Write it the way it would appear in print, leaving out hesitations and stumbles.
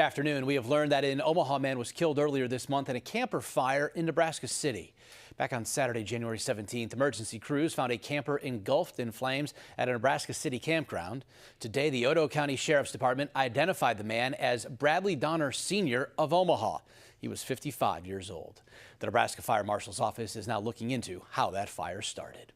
Afternoon, we have learned that an Omaha man was killed earlier this month in a camper fire in Nebraska City. Back on Saturday, January 17th, emergency crews found a camper engulfed in flames at a Nebraska City campground. Today, the Otoe County Sheriff's Department identified the man as Bradley Donner Sr. of Omaha. He was 55 years old. The Nebraska Fire Marshal's office is now looking into how that fire started.